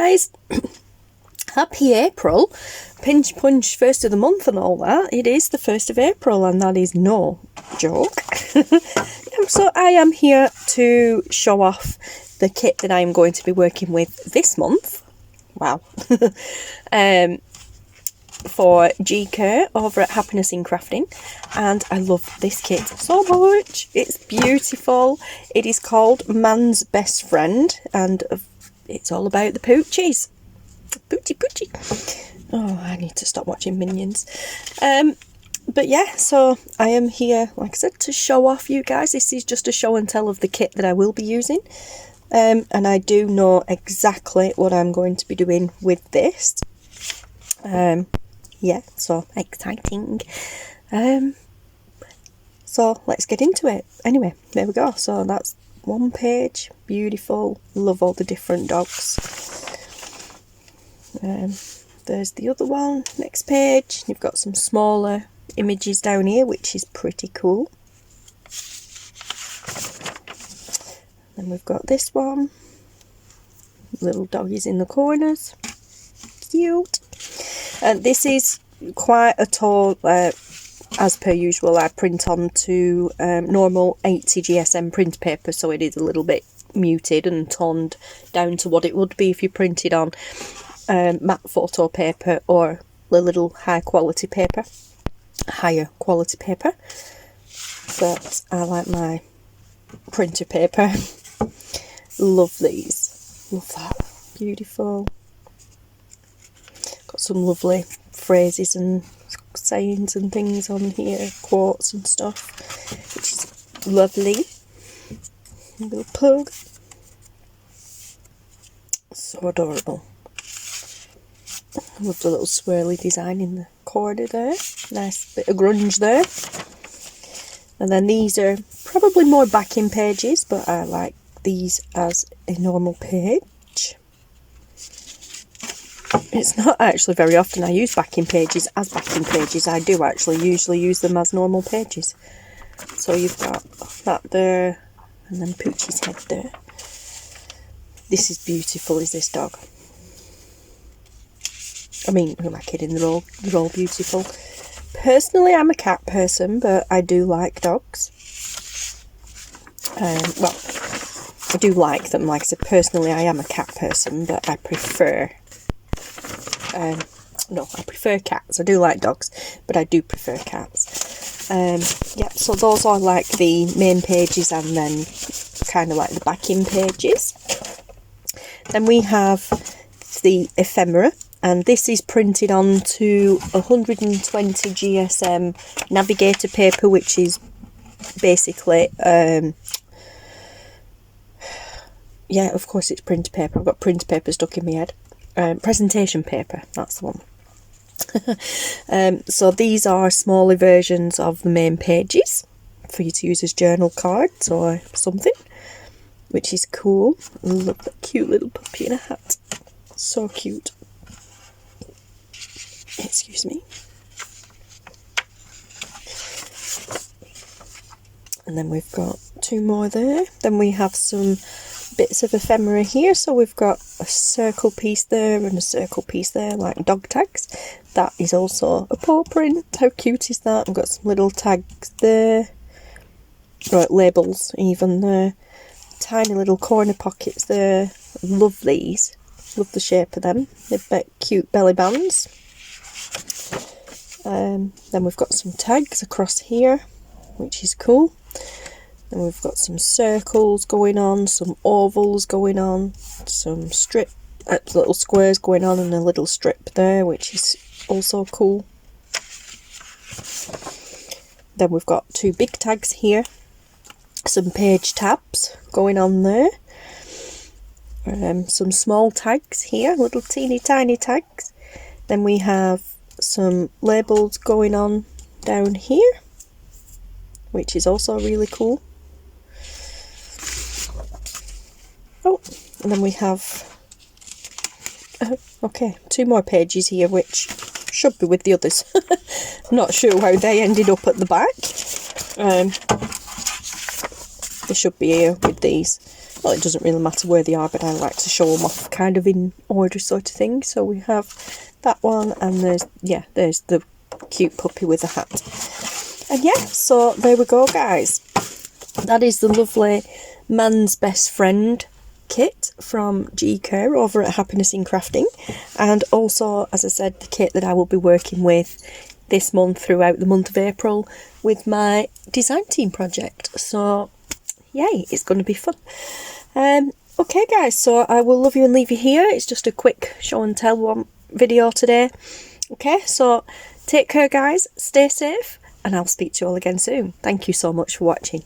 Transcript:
guys. Happy April. Pinch punch, first of the month and all that. It is the 1st of April and that is no joke. So I am here to show off the kit that I am going to be working with this month. Wow. For Kerr over at Happiness in Crafting, and I love this kit so much. It's beautiful. It is called Man's Best Friend and it's all about the poochies. Poochie. Oh, I need to stop watching Minions. But yeah, so I am here, like I said, to show off you guys. This is just a show and tell of the kit that I will be using. And I do know exactly what I'm going to be doing with this. Yeah, so exciting. So let's get into it. Anyway, there we go. So that's one page. Beautiful. Love all the different dogs. There's the other one. Next page. You've got some smaller images down here, which is pretty cool. Then we've got this one. Little doggies in the corners. Cute. This is quite a tall, as per usual, I print onto normal 80 GSM print paper, so it is a little bit muted and toned down to what it would be if you printed on matte photo paper or a little higher quality paper. But I like my printer paper. Love these. Love that. Beautiful. Got some lovely phrases and sayings and things on here, quotes and stuff, which is lovely. A little pug. So adorable. I love the little swirly design in the corner there. Nice bit of grunge there. And then these are probably more backing pages, but I like these as a normal page. It's not actually very often I use backing pages as backing pages. I do actually usually use them as normal pages. So you've got that there, and then Poochie's head there. This is beautiful, is this dog. I mean, who am I kidding? They're all beautiful. Personally, I'm a cat person, but I do like dogs. Well, I do like them. Like I said, personally, I am a cat person, but I prefer... no, I prefer cats. I do like dogs, but I do prefer cats. Yep, so those are like the main pages and then kind of like the backing pages. Then we have the ephemera, and this is printed onto 120 GSM navigator paper, which is basically, yeah, of course it's print paper. I've got print paper stuck in my head. Presentation paper, that's the one. So these are smaller versions of the main pages for you to use as journal cards or something, which is cool. Look at that cute little puppy in a hat. So cute. Excuse me. And then we've got two more there. Then we have some bits of ephemera here, so we've got a circle piece there and a circle piece there, like dog tags. That is also a paw print. How cute is that? I've got some little tags there, right, labels even there, tiny little corner pockets there. Love these. Love the shape of them. They've got cute belly bands. Then we've got some tags across here, which is cool. Then we've got some circles going on, some ovals going on, some little squares going on, and a little strip there, which is also cool. Then we've got two big tags here, some page tabs going on there, some small tags here, little teeny tiny tags. Then we have some labels going on down here, which is also really cool. Oh, and then we have, okay, two more pages here, which should be with the others. Not sure how they ended up at the back. They should be here with these. well, it doesn't really matter where they are, but I like to show them off kind of in order sort of thing. So we have that one, and there's the cute puppy with the hat. And yeah, so there we go, guys. That is the lovely Man's Best Friend kit from Kerr over at Happiness in Crafting, and also, as I said, the kit that I will be working with this month throughout the month of April with my design team project. So yay, it's going to be fun. Okay guys, so I will love you and leave you here. It's just a quick show and tell one video today. Okay, so take care guys, stay safe, and I'll speak to you all again soon. Thank you so much for watching.